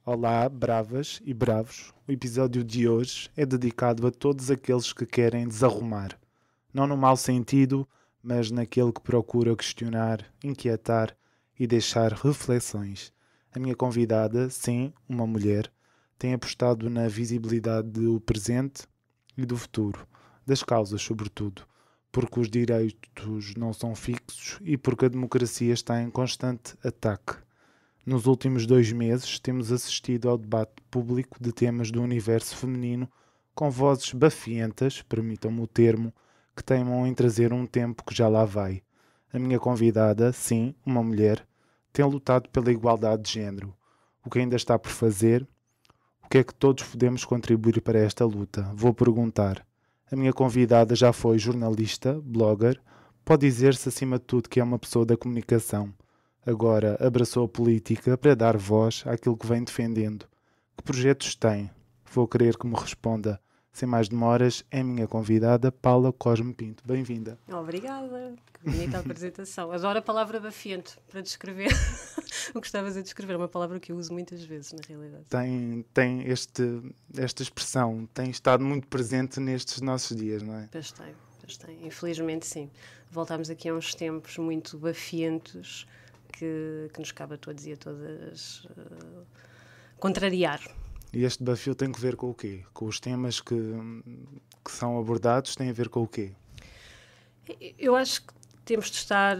Olá, bravas e bravos. O episódio de hoje é dedicado a todos aqueles que querem desarrumar. Não no mau sentido, mas naquele que procura questionar, inquietar e deixar reflexões. A minha convidada, sim, uma mulher, tem apostado na visibilidade do presente e do futuro, das causas sobretudo, porque os direitos não são fixos e porque a democracia está em constante ataque. Nos últimos 2 meses temos assistido ao debate público de temas do universo feminino com vozes bafientas, permitam-me o termo, que teimam em trazer um tempo que já lá vai. A minha convidada, sim, uma mulher, tem lutado pela igualdade de género. O que ainda está por fazer? O que é que todos podemos contribuir para esta luta? Vou perguntar. A minha convidada já foi jornalista, blogger, pode dizer-se acima de tudo que é uma pessoa da comunicação. Agora abraçou a política para dar voz àquilo que vem defendendo. Que projetos tem? Vou querer que me responda. Sem mais demoras, é a minha convidada, Paula Cosme Pinto. Bem-vinda. Obrigada, que bonita apresentação. Adoro a palavra bafiento para descrever o que estavas a descrever. É uma palavra que eu uso muitas vezes, na realidade. Tem esta expressão, tem estado muito presente nestes nossos dias, não é? Pois tem. Infelizmente, sim. Voltámos aqui a uns tempos muito bafientos que nos cabe a todos e a todas contrariar. E este desafio tem que ver com o quê? Com os temas que são abordados, tem a ver com o quê? Eu acho que temos de estar,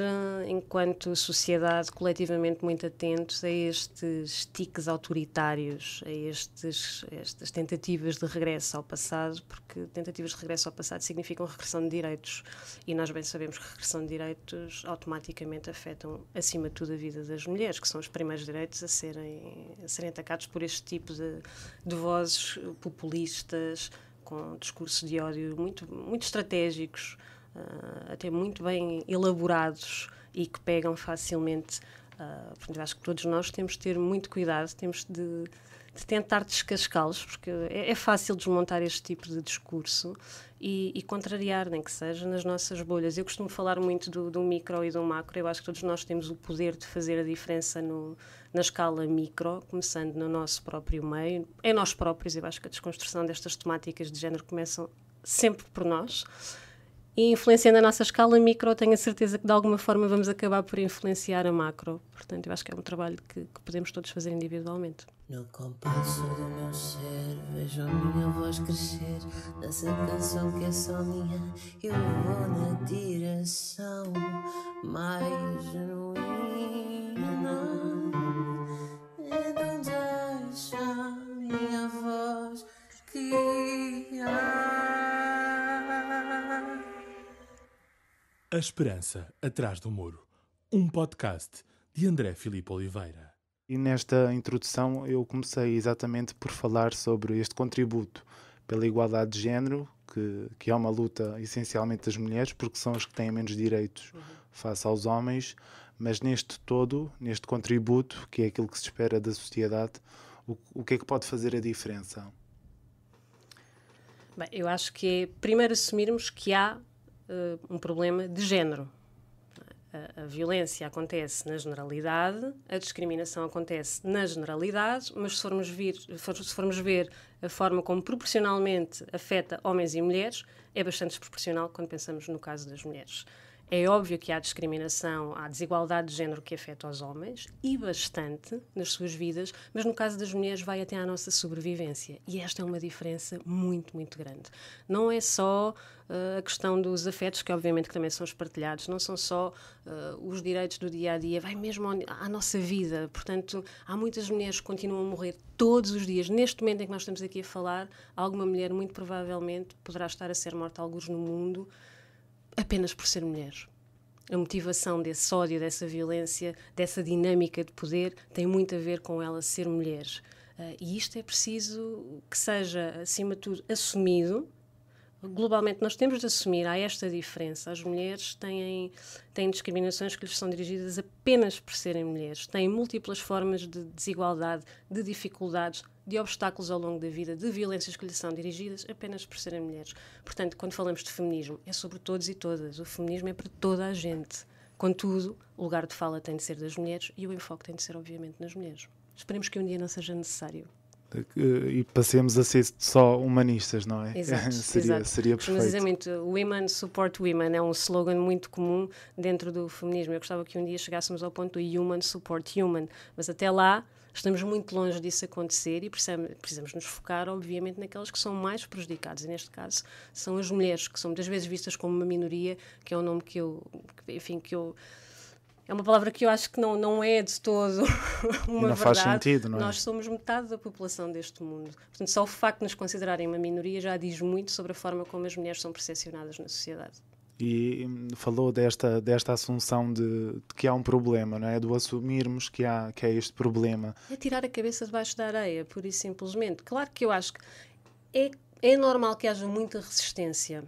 enquanto sociedade, coletivamente muito atentos a estes tiques autoritários, a estas tentativas de regresso ao passado, porque tentativas de regresso ao passado significam regressão de direitos, e nós bem sabemos que regressão de direitos automaticamente afetam, acima de tudo, a vida das mulheres, que são os primeiros direitos a serem atacados por este tipo de vozes populistas, com discursos de ódio muito estratégicos, até muito bem elaborados e que pegam facilmente. Portanto, eu acho que todos nós temos de ter muito cuidado, temos de tentar descascá-los, porque é fácil desmontar este tipo de discurso e contrariar, nem que seja nas nossas bolhas. Eu costumo falar muito do micro e do macro. Eu acho que todos nós temos o poder de fazer a diferença na escala micro, começando no nosso próprio meio, em nós próprios. Eu acho que a desconstrução destas temáticas de género começam sempre por nós. E influenciando a nossa escala micro, tenho a certeza que de alguma forma vamos acabar por influenciar a macro. Portanto, eu acho que é um trabalho que podemos todos fazer individualmente. No compasso do meu ser, vejo a minha voz crescer, nessa canção que é só minha, eu vou na direção mais genuína. Então deixa a minha voz guiar. A Esperança Atrás do Muro, um podcast de André Filipe Oliveira. E nesta introdução eu comecei exatamente por falar sobre este contributo pela igualdade de género, que é uma luta essencialmente das mulheres, porque são as que têm menos direitos face aos homens, mas neste contributo, que é aquilo que se espera da sociedade, o que é que pode fazer a diferença? Bem, eu acho que é primeiro assumirmos que há um problema de género. A violência acontece na generalidade, a discriminação acontece na generalidade, mas se formos ver a forma como proporcionalmente afeta homens e mulheres, é bastante desproporcional quando pensamos no caso das mulheres. É óbvio que há discriminação, há desigualdade de género que afeta os homens, e bastante nas suas vidas, mas no caso das mulheres vai até à nossa sobrevivência. E esta é uma diferença muito, muito grande. Não é só a questão dos afetos, que obviamente que também são espartilhados, não são só os direitos do dia-a-dia, vai mesmo à nossa vida. Portanto, há muitas mulheres que continuam a morrer todos os dias. Neste momento em que nós estamos aqui a falar, alguma mulher muito provavelmente poderá estar a ser morta algures no mundo, apenas por ser mulher. A motivação desse ódio, dessa violência, dessa dinâmica de poder tem muito a ver com ela ser mulher. E isto é preciso que seja, acima de tudo, assumido. Globalmente nós temos de assumir, há esta diferença. As mulheres têm discriminações que lhes são dirigidas apenas por serem mulheres. Têm múltiplas formas de desigualdade, de dificuldades, de obstáculos ao longo da vida, de violências que lhes são dirigidas apenas por serem mulheres. Portanto, quando falamos de feminismo, é sobre todos e todas. O feminismo é para toda a gente. Contudo, o lugar de fala tem de ser das mulheres e o enfoque tem de ser, obviamente, nas mulheres. Esperemos que um dia não seja necessário. E passemos a ser só humanistas, não é? Exato, seria Costuma perfeito. dizer muito, women support women, é um slogan muito comum dentro do feminismo. Eu gostava que um dia chegássemos ao ponto do human support human, mas até lá estamos muito longe disso acontecer e precisamos nos focar, obviamente, naquelas que são mais prejudicadas, e neste caso são as mulheres, que são muitas vezes vistas como uma minoria, que é um nome que eu é uma palavra que eu acho que não é de todo uma não verdade. faz sentido, não é? Nós somos metade da população deste mundo. Portanto, só o facto de nos considerarem uma minoria já diz muito sobre a forma como as mulheres são percepcionadas na sociedade. E falou desta assunção de que há um problema, não é? Do assumirmos que há este problema. É tirar a cabeça debaixo da areia, pura e simplesmente. Claro que eu acho que é normal que haja muita resistência,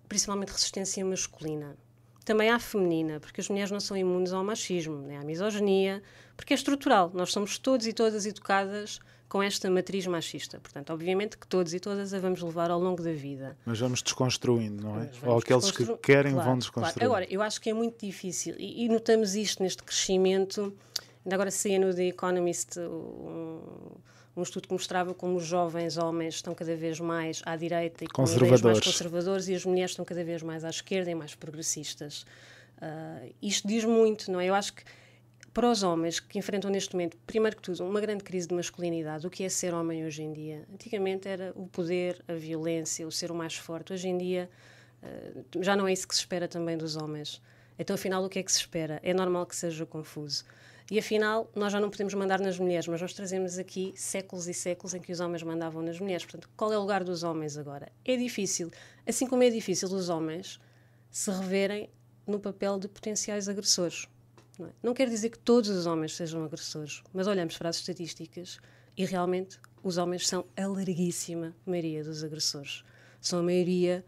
principalmente resistência masculina. Também há feminina, porque as mulheres não são imunes ao machismo, nem à misoginia, porque é estrutural. Nós somos todos e todas educadas com esta matriz machista. Portanto, obviamente que todos e todas a vamos levar ao longo da vida. Mas vamos desconstruindo, não é? Ou aqueles que querem vão desconstruir. Claro. Agora, eu acho que é muito difícil, e notamos isto neste crescimento. Ainda agora saía no The Economist um estudo que mostrava como os jovens homens estão cada vez mais à direita e com ideias mais conservadores, e as mulheres estão cada vez mais à esquerda e mais progressistas. Isto diz muito, não é? Eu acho que para os homens que enfrentam neste momento, primeiro que tudo, uma grande crise de masculinidade, o que é ser homem hoje em dia? Antigamente era o poder, a violência, o ser o mais forte. Hoje em dia já não é isso que se espera também dos homens. Então, afinal, o que é que se espera? É normal que seja confuso. E afinal, nós já não podemos mandar nas mulheres, mas nós trazemos aqui séculos e séculos em que os homens mandavam nas mulheres. Portanto, qual é o lugar dos homens agora? É difícil, assim como é difícil os homens se reverem no papel de potenciais agressores. Não quer dizer que todos os homens sejam agressores, mas olhamos para as estatísticas e realmente os homens são a larguíssima maioria dos agressores. São a maioria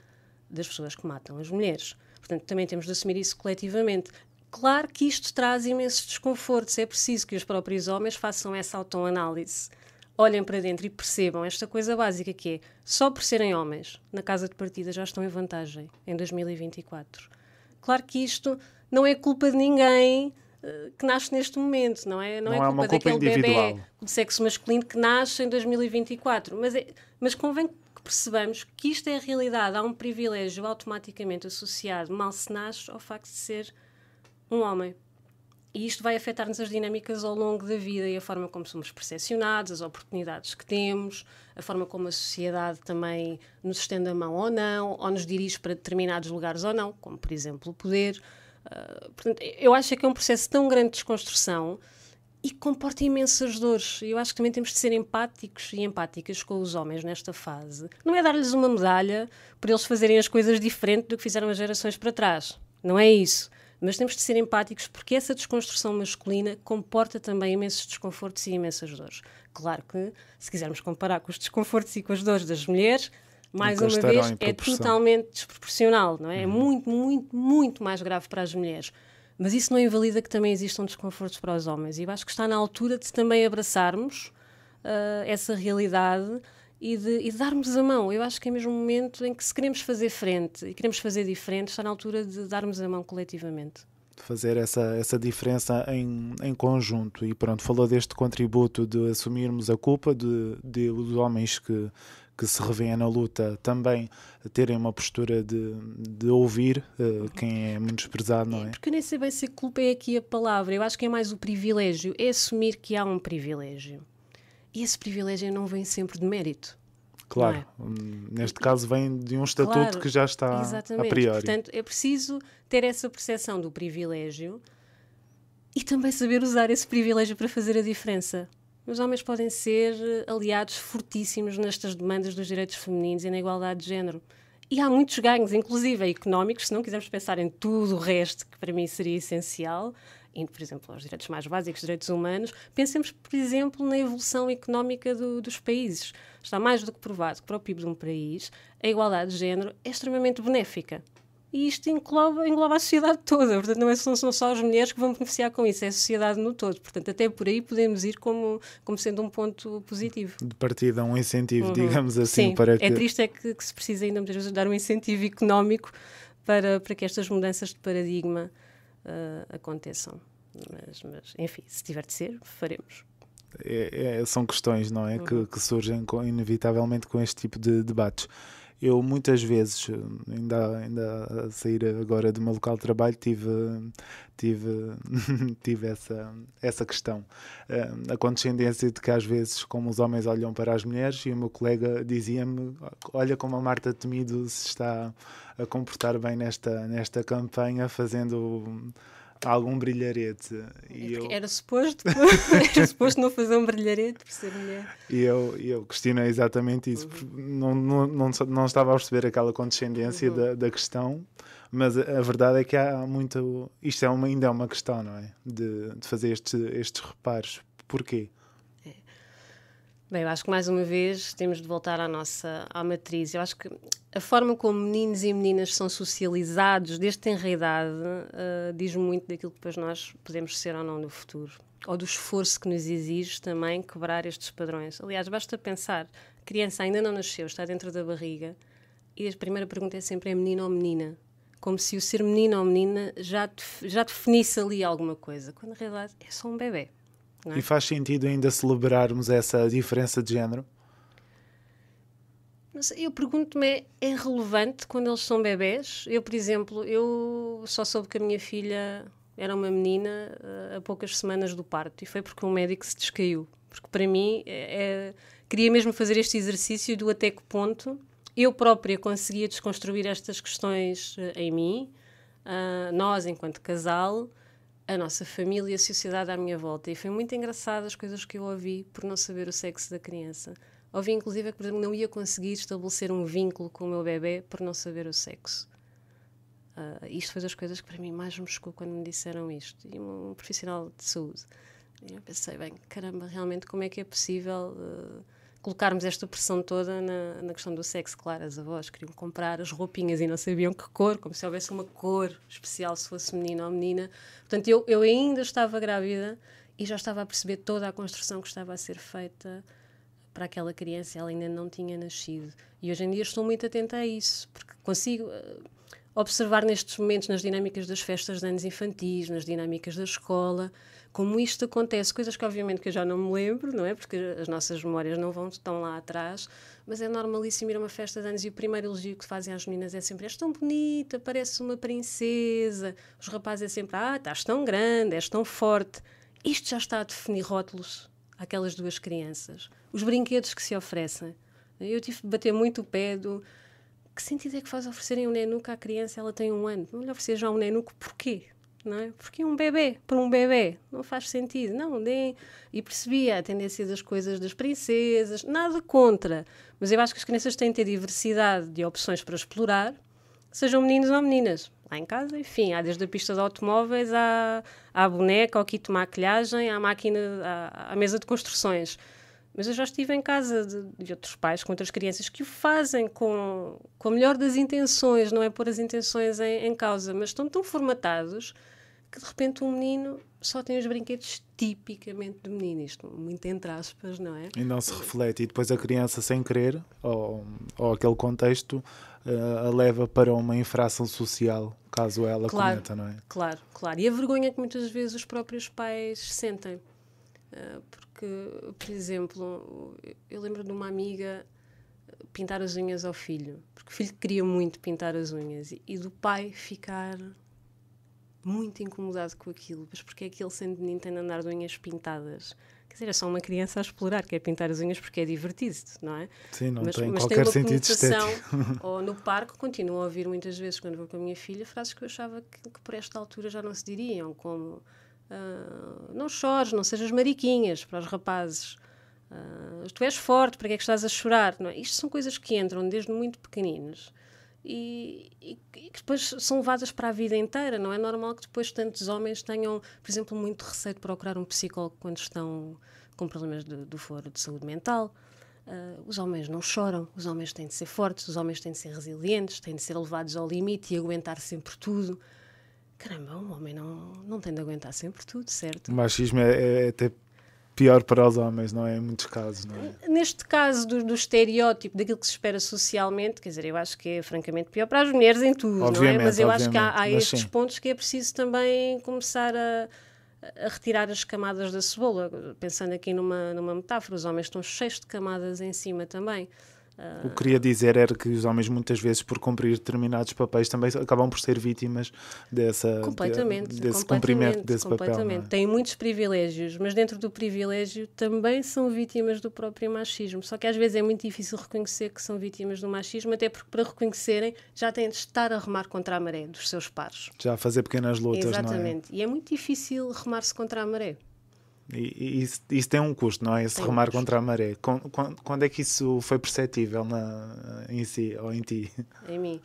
das pessoas que matam as mulheres. Portanto, também temos de assumir isso coletivamente. Claro que isto traz imensos desconfortos. É preciso que os próprios homens façam essa autoanálise. Olhem para dentro e percebam esta coisa básica que é, só por serem homens, na casa de partida já estão em vantagem em 2024. Claro que isto não é culpa de ninguém que nasce neste momento, não é? Não é culpa daquele bebê de sexo masculino que nasce em 2024. Mas convém que percebamos que isto é a realidade. Há um privilégio automaticamente associado, mal se nasce, ao facto de ser um homem. E isto vai afetar-nos as dinâmicas ao longo da vida e a forma como somos percepcionados, as oportunidades que temos, a forma como a sociedade também nos estende a mão ou não, ou nos dirige para determinados lugares ou não, como, por exemplo, o poder. Portanto, eu acho que é um processo tão grande de desconstrução e que comporta imensas dores. Eu acho que também temos de ser empáticos e empáticas com os homens nesta fase. Não é dar-lhes uma medalha por eles fazerem as coisas diferente do que fizeram as gerações para trás. Não é isso. Mas temos de ser empáticos porque essa desconstrução masculina comporta também imensos desconfortos e imensas dores. Claro que, se quisermos comparar com os desconfortos e com as dores das mulheres, mais uma vez, é totalmente desproporcional, não é? É muito, muito, muito mais grave para as mulheres. Mas isso não invalida que também existam desconfortos para os homens. E eu acho que está na altura de também abraçarmos essa realidade e de darmos a mão. Eu acho que é mesmo um momento em que, se queremos fazer frente e queremos fazer diferente, está na altura de darmos a mão coletivamente. De fazer essa diferença em conjunto. E pronto, falou deste contributo de assumirmos a culpa de os homens que se revêem na luta também terem uma postura de ouvir quem é menosprezado, não é? Porque eu nem sei bem se a culpa é aqui a palavra. Eu acho que é mais o privilégio. É assumir que há um privilégio. E esse privilégio não vem sempre de mérito. Claro, neste caso vem de um estatuto que já está exatamente. A priori. Portanto, é preciso ter essa percepção do privilégio e também saber usar esse privilégio para fazer a diferença. Os homens podem ser aliados fortíssimos nestas demandas dos direitos femininos e na igualdade de género. E há muitos ganhos, inclusive económicos, se não quisermos pensar em tudo o resto, que para mim seria essencial, indo, por exemplo, aos direitos mais básicos, direitos humanos, pensemos, por exemplo, na evolução económica dos países. Está mais do que provado que para o PIB de um país a igualdade de género é extremamente benéfica. E isto engloba a sociedade toda. Portanto, não são só as mulheres que vão beneficiar com isso, é a sociedade no todo. Portanto, até por aí podemos ir como sendo um ponto positivo. De partida, um incentivo, digamos assim. Sim, para que... é triste que se precisa ainda muitas vezes dar um incentivo económico para que estas mudanças de paradigma aconteçam. Mas, enfim, se tiver de ser, faremos. são questões, não é? Que surgem inevitavelmente com este tipo de debates. Eu muitas vezes, ainda a sair agora do meu local de trabalho, tive essa questão. A condescendência de que às vezes, como os homens olham para as mulheres, e o meu colega dizia-me: olha como a Marta Temido se está a comportar bem nesta campanha, fazendo algum brilharete. Era suposto não fazer um brilharete por ser mulher. E eu questionei exatamente isso. Não estava a perceber aquela condescendência da questão, mas a verdade é que há muito... Isto ainda é uma questão, não é? De fazer estes reparos. Porquê? Bem, eu acho que mais uma vez temos de voltar à matriz. Eu acho que a forma como meninos e meninas são socializados desde tenra idade diz muito daquilo que depois nós podemos ser ou não no futuro. Ou do esforço que nos exige também quebrar estes padrões. Aliás, basta pensar, a criança ainda não nasceu, está dentro da barriga, e a primeira pergunta é sempre: é menino ou menina? Como se o ser menino ou menina já definisse ali alguma coisa, quando na realidade é só um bebê. E faz sentido ainda celebrarmos essa diferença de género? Não sei, eu pergunto-me, é relevante quando eles são bebés? Eu, por exemplo, eu só soube que a minha filha era uma menina a poucas semanas do parto, e foi porque um médico se descaiu. Porque para mim, queria mesmo fazer este exercício do até que ponto eu própria conseguia desconstruir estas questões em mim, nós enquanto casal, a nossa família e a sociedade à minha volta. E foi muito engraçado as coisas que eu ouvi por não saber o sexo da criança. Ouvi, inclusive, que, por exemplo, não ia conseguir estabelecer um vínculo com o meu bebê por não saber o sexo. Isto foi das coisas que para mim mais me chocou quando me disseram isto. E um profissional de saúde. E eu pensei, bem, caramba, realmente como é que é possível colocarmos esta pressão toda na questão do sexo? Claro, as avós queriam comprar as roupinhas e não sabiam que cor, como se houvesse uma cor especial se fosse menino ou menina. Portanto, eu ainda estava grávida e já estava a perceber toda a construção que estava a ser feita para aquela criança. Ela ainda não tinha nascido. E hoje em dia estou muito atenta a isso, porque consigo observar nestes momentos, nas dinâmicas das festas de anos infantis, nas dinâmicas da escola, como isto acontece, coisas que obviamente que eu já não me lembro, não é? Porque as nossas memórias não vão tão lá atrás, mas é normalíssimo ir a uma festa de anos e o primeiro elogio que fazem às meninas é sempre: és tão bonita, parece uma princesa. Os rapazes é sempre: estás tão grande, és tão forte. Isto já está a definir rótulos àquelas duas crianças. Os brinquedos que se oferecem. Eu tive de bater muito o pé do... Que sentido é que faz oferecerem um nenuco à criança? Ela tem 1 ano. Não lhe oferecer já um nenuco, porquê? Não é? Porque um bebê, para um bebê, não faz sentido. Não, deem. E percebia a tendência das coisas das princesas, nada contra. Mas eu acho que as crianças têm de ter diversidade de opções para explorar, sejam meninos ou meninas. Lá em casa, enfim, há desde a pista de automóveis à boneca, ao kit de maquilhagem, à máquina, à mesa de construções. Mas eu já estive em casa de outros pais, com outras crianças, que o fazem com a melhor das intenções, não é pôr as intenções em causa, mas estão tão formatados que de repente um menino só tem os brinquedos tipicamente de menino, isto muito entre aspas, não é? E não se reflete, e depois a criança, sem querer, ou aquele contexto, a leva para uma infração social, caso ela cometa, não é? Claro. E a vergonha que muitas vezes os próprios pais sentem. Porque, por exemplo, eu lembro de uma amiga pintar as unhas ao filho, porque o filho queria muito pintar as unhas, e do pai ficar muito incomodado com aquilo, mas porque é que ele, sendo menino, tem de andar de unhas pintadas? Quer dizer, é só uma criança a explorar, quer pintar as unhas porque é divertido, não é? Sim, mas tem mas qualquer tem uma sentido estético. Ou no parque, continuo a ouvir muitas vezes, quando vou com a minha filha, frases que eu achava que por esta altura já não se diriam, como não chores, não sejas mariquinhas, para os rapazes. Tu és forte, para que é que estás a chorar? Não é? Isto são coisas que entram desde muito pequeninos e que depois são levadas para a vida inteira. Não é normal que depois tantos homens tenham, por exemplo, muito receio de procurar um psicólogo quando estão com problemas do foro de saúde mental. Os homens não choram, os homens têm de ser fortes, os homens têm de ser resilientes, têm de ser levados ao limite e aguentar sempre tudo. Caramba, um homem não tem de aguentar sempre tudo, certo? O machismo é até pior para os homens, não é? Em muitos casos, não é? Neste caso do estereótipo, daquilo que se espera socialmente, quer dizer, eu acho que é francamente pior para as mulheres em tudo, Obviamente, não é? Mas eu acho que há mas estes sim, pontos que é preciso também começar a retirar as camadas da cebola. Pensando aqui numa metáfora, os homens estão cheios de camadas em cima também. O que queria dizer era que os homens muitas vezes, por cumprir determinados papéis, também acabam por ser vítimas desse cumprimento desse papel. Não é? Têm muitos privilégios, mas dentro do privilégio também são vítimas do próprio machismo. Só que às vezes é muito difícil reconhecer que são vítimas do machismo, até porque para reconhecerem já têm de estar a remar contra a maré dos seus pares. Já a fazer pequenas lutas, Exatamente. não é? E é muito difícil remar-se contra a maré. E isso tem um custo, não é? Esse remar contra a maré. Quando é que isso foi perceptível em si ou em ti? Em mim.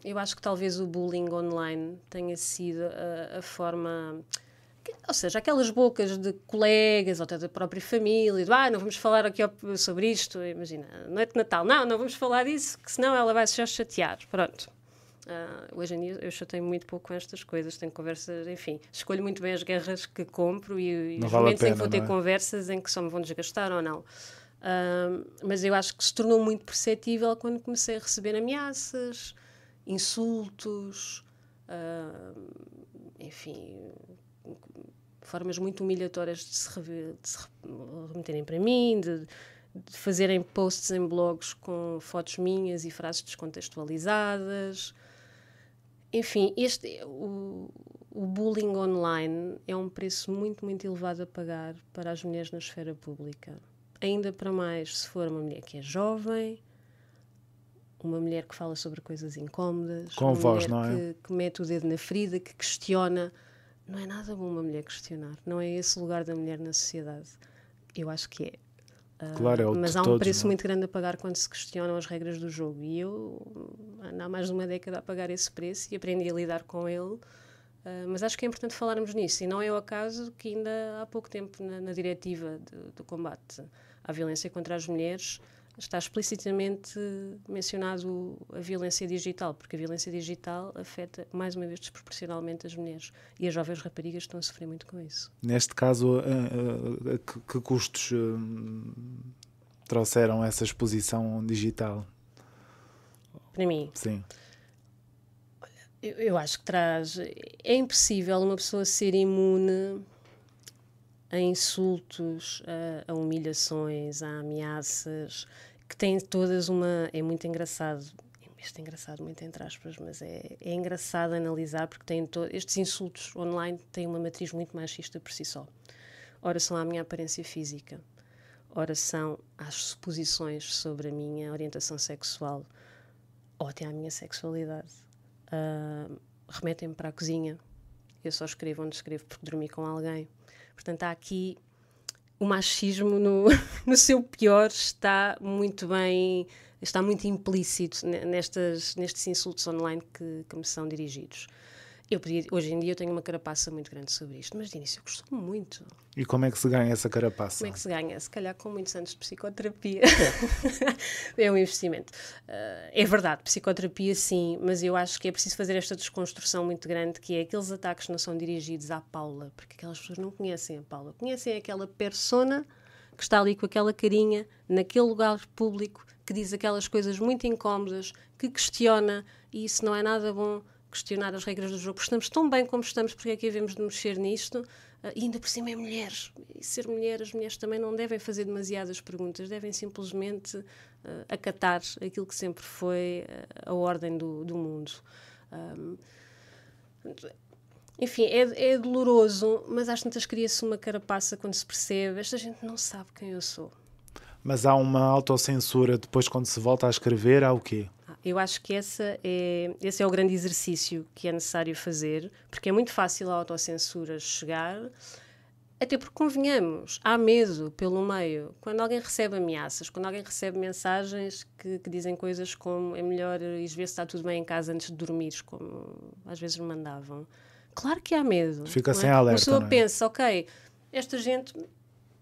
Eu acho que talvez o bullying online tenha sido a forma... Ou seja, aquelas bocas de colegas ou até da própria família, não vamos falar aqui sobre isto, imagina, noite de Natal, não vamos falar disso, que senão ela vai se já chatear. Pronto. Hoje em dia eu chatei muito pouco com estas coisas, tenho conversas, enfim, escolho muito bem as guerras que compro e os momentos em que vou ter conversas em que só me vão desgastar ou não. Mas eu acho que se tornou muito perceptível quando comecei a receber ameaças, insultos, enfim, formas muito humilhatórias de se remeterem para mim, de fazerem posts em blogs com fotos minhas e frases descontextualizadas. Enfim, o bullying online é um preço muito, muito elevado a pagar para as mulheres na esfera pública. Ainda para mais se for uma mulher que é jovem, uma mulher que fala sobre coisas incómodas, com voz, não é? Que mete o dedo na ferida, que questiona. Não é nada bom uma mulher questionar. Não é esse o lugar da mulher na sociedade. Eu acho que é. Claro, é o mas de há um todos, preço não é? muito grande a pagar quando se questionam as regras do jogo. E eu ando há mais de uma década a pagar esse preço e aprendi a lidar com ele. Mas acho que é importante falarmos nisso. E não é o acaso que ainda há pouco tempo na diretiva do combate à violência contra as mulheres está explicitamente mencionado a violência digital, porque a violência digital afeta, mais uma vez, desproporcionalmente as mulheres. E as jovens raparigas estão a sofrer muito com isso. Neste caso, que custos trouxeram essa exposição digital? Para mim? Sim. Eu acho que traz... É impossível uma pessoa ser imune a insultos, a humilhações, a ameaças, que têm todas uma... É muito engraçado, isto é engraçado muito entre aspas, mas é engraçado analisar porque estes insultos online têm uma matriz muito machista por si só. Ora são à minha aparência física, ora são às suposições sobre a minha orientação sexual ou até à minha sexualidade. Remetem-me para a cozinha, eu só escrevo onde escrevo porque dormi com alguém. Portanto, há aqui o machismo no seu pior está muito implícito nestes insultos online que me são dirigidos. Hoje em dia eu tenho uma carapaça muito grande sobre isto, mas de início eu costumo muito. E como é que se ganha essa carapaça? Como é que se ganha? Se calhar com muitos anos de psicoterapia. É um investimento. É verdade, psicoterapia sim, mas eu acho que é preciso fazer esta desconstrução muito grande, que é aqueles ataques não são dirigidos à Paula, porque aquelas pessoas não conhecem a Paula, conhecem aquela persona que está ali com aquela carinha, naquele lugar público, que diz aquelas coisas muito incómodas, que questiona, e isso não é nada bom, questionar as regras do jogo, porque estamos tão bem como estamos, porque é que havemos de mexer nisto, e ainda por cima é mulheres, e ser mulher, as mulheres também não devem fazer demasiadas perguntas, devem simplesmente acatar aquilo que sempre foi a ordem do mundo. Enfim, é doloroso, mas às tantas cria-se uma carapaça quando se percebe, esta gente não sabe quem eu sou. Mas há uma autocensura depois quando se volta a escrever, há o quê? Eu acho que esse é o grande exercício que é necessário fazer, porque é muito fácil a autocensura chegar, até porque, convenhamos, há medo pelo meio. Quando alguém recebe ameaças, quando alguém recebe mensagens que dizem coisas como é melhor ires ver se está tudo bem em casa antes de dormires, como às vezes me mandavam. Claro que há medo. Fica sem alerta, uma pessoa não é? pensa, ok, esta gente...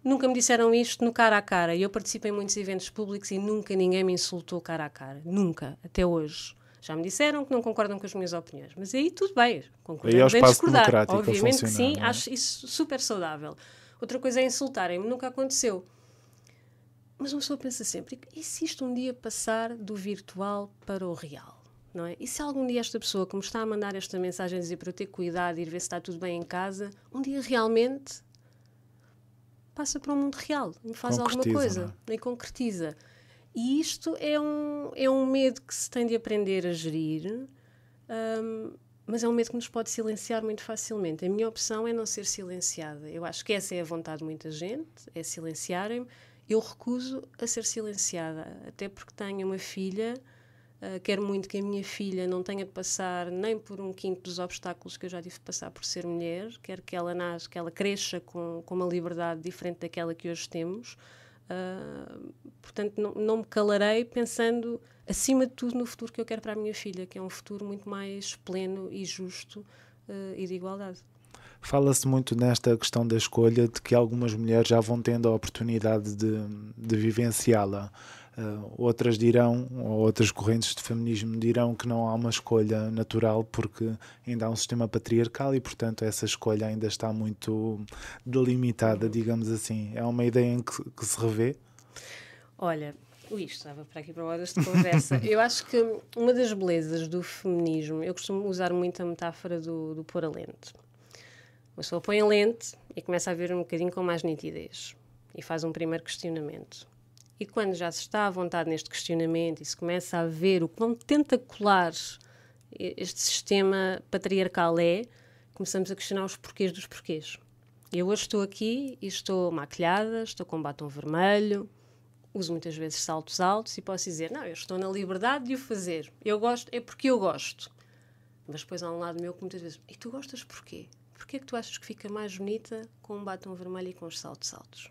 Nunca me disseram isto no cara a cara. Eu participo em muitos eventos públicos e nunca ninguém me insultou cara a cara. Nunca, até hoje. Já me disseram que não concordam com as minhas opiniões. Mas aí tudo bem, concordamos aí é o em espaço discordar. democrático Obviamente a funcionar, que sim, não é? acho isso super saudável. Outra coisa é insultarem-me, nunca aconteceu. Mas uma pessoa pensa sempre, e se isto um dia passar do virtual para o real? não é? E se algum dia esta pessoa que me está a mandar esta mensagem a dizer para eu ter cuidado e ir ver se está tudo bem em casa, um dia realmente passa para o mundo real, me faz alguma coisa, e concretiza. E isto é um medo que se tem de aprender a gerir, mas é um medo que nos pode silenciar muito facilmente. A minha opção é não ser silenciada. Eu acho que essa é a vontade de muita gente, é silenciarem-me. Eu recuso a ser silenciada, até porque tenho uma filha, quero muito que a minha filha não tenha de passar nem por um quinto dos obstáculos que eu já tive de passar por ser mulher, quero que ela nasça, que ela cresça com uma liberdade diferente daquela que hoje temos. Portanto, não me calarei pensando, acima de tudo, no futuro que eu quero para a minha filha, que é um futuro muito mais pleno e justo e de igualdade. Fala-se muito nesta questão da escolha, de que algumas mulheres já vão tendo a oportunidade de vivenciá-la. Outras dirão, ou outras correntes de feminismo dirão que não há uma escolha natural porque ainda há um sistema patriarcal e, portanto, essa escolha ainda está muito delimitada, digamos assim. É uma ideia em que se revê? Olha, isto estava para aqui para horas de conversa. Eu acho que uma das belezas do feminismo, eu costumo usar muito a metáfora do pôr a lente. Uma pessoa põe a lente e começa a ver um bocadinho com mais nitidez e faz um primeiro questionamento. E quando já se está à vontade neste questionamento e se começa a ver o quão tentacular este sistema patriarcal é, começamos a questionar os porquês dos porquês. Eu hoje estou aqui e estou maquilhada, estou com batom vermelho, uso muitas vezes saltos altos e posso dizer, não, eu estou na liberdade de o fazer. Eu gosto, é porque eu gosto. Mas depois há um lado meu que muitas vezes, e tu gostas porquê? Porquê é que tu achas que fica mais bonita com um batom vermelho e com os saltos altos?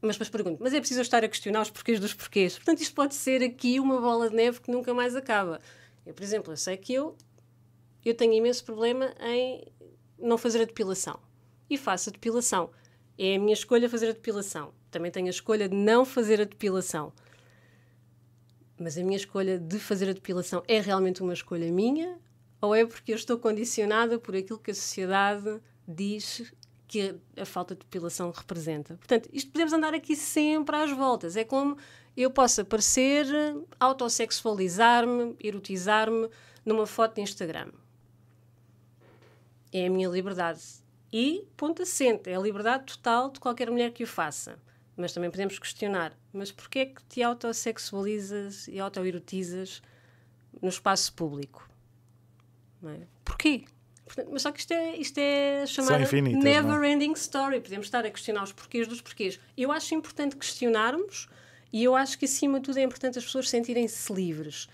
Mas depois pergunto, mas é preciso eu estar a questionar os porquês dos porquês? Portanto, isto pode ser aqui uma bola de neve que nunca mais acaba. Eu, por exemplo, eu sei que eu tenho imenso problema em não fazer a depilação. E faço a depilação. É a minha escolha fazer a depilação. Também tenho a escolha de não fazer a depilação. Mas a minha escolha de fazer a depilação é realmente uma escolha minha? Ou é porque eu estou condicionada por aquilo que a sociedade diz que a falta de depilação representa? Portanto, isto podemos andar aqui sempre às voltas. É como eu posso aparecer, autossexualizar-me, erotizar-me numa foto de Instagram. É a minha liberdade. E, ponto assente, é a liberdade total de qualquer mulher que o faça. Mas também podemos questionar, mas porquê é que te autossexualizas e autoerotizas no espaço público? Não é? Porquê? Mas só que isto é chamada never-ending story. Podemos estar a questionar os porquês dos porquês. Eu acho importante questionarmos e eu acho que, acima de tudo, é importante as pessoas sentirem-se livres.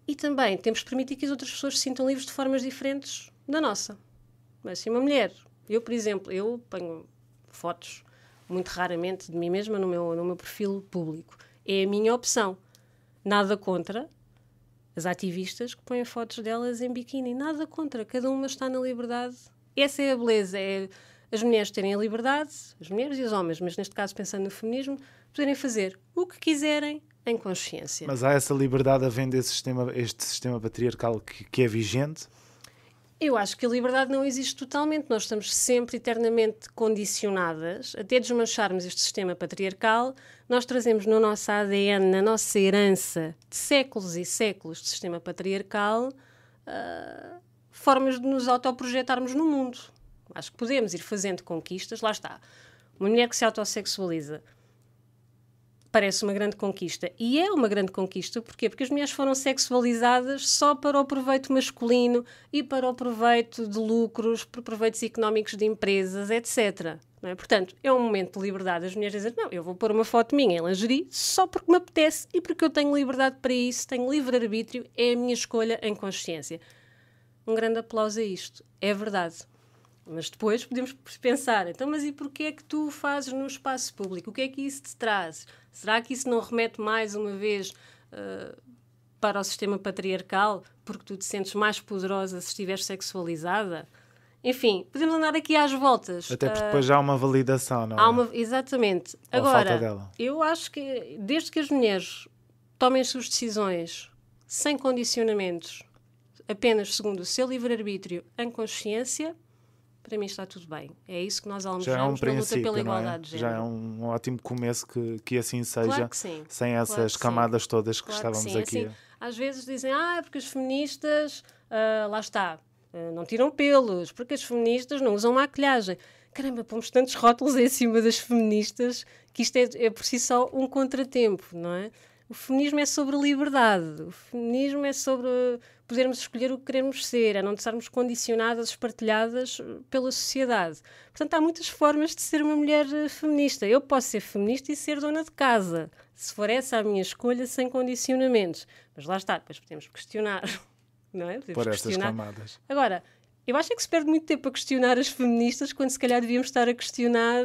E também temos de permitir que as outras pessoas se sintam livres de formas diferentes da nossa. Mas se uma mulher... Eu, por exemplo, eu ponho fotos muito raramente de mim mesma no meu perfil público. É a minha opção. Nada contra as ativistas que põem fotos delas em biquíni. Nada contra. Cada uma está na liberdade. Essa é a beleza. É as mulheres terem a liberdade, as mulheres e os homens, mas neste caso pensando no feminismo, poderem fazer o que quiserem em consciência. Mas há essa liberdade havendo este sistema patriarcal que é vigente? Eu acho que a liberdade não existe totalmente. Nós estamos sempre eternamente condicionadas. Até desmancharmos este sistema patriarcal, nós trazemos no nosso ADN, na nossa herança de séculos e séculos de sistema patriarcal, formas de nos autoprojetarmos no mundo. Acho que podemos ir fazendo conquistas. Lá está. Uma mulher que se autossexualiza parece uma grande conquista. E é uma grande conquista. Porquê? Porque as mulheres foram sexualizadas só para o proveito masculino e para o proveito de lucros, para proveitos económicos de empresas, etc. Não é? Portanto, é um momento de liberdade. As mulheres dizem, não, eu vou pôr uma foto minha em lingerie só porque me apetece e porque eu tenho liberdade para isso, tenho livre-arbítrio, é a minha escolha em consciência. Um grande aplauso a isto. É verdade. Mas depois podemos pensar, então, mas e porquê é que tu o fazes no espaço público? O que é que isso te traz? Será que isso não remete mais uma vez para o sistema patriarcal, porque tu te sentes mais poderosa se estiveres sexualizada? Enfim, podemos andar aqui às voltas. Até porque depois já há uma validação, não é? Exatamente. Ou agora, falta dela. Eu acho que desde que as mulheres tomem as suas decisões sem condicionamentos, apenas segundo o seu livre-arbítrio em consciência, para mim está tudo bem. É isso que nós almejamos na luta pela igualdade de género. Já é um ótimo começo que assim seja, claro que sim. sem essas camadas todas que estávamos aqui. às vezes dizem, porque as feministas, lá está, não tiram pelos, porque as feministas não usam maquilhagem. Caramba, pomos tantos rótulos em cima das feministas que isto é por si só um contratempo, não é? O feminismo é sobre liberdade, o feminismo é sobre podermos escolher o que queremos ser, é não estarmos condicionadas, espartilhadas pela sociedade. Portanto, há muitas formas de ser uma mulher feminista. Eu posso ser feminista e ser dona de casa, se for essa a minha escolha, sem condicionamentos. Mas lá está, depois podemos questionar, não é? Podemos Por estas questionar. camadas. Agora, eu acho que se perde muito tempo a questionar as feministas quando se calhar devíamos estar a questionar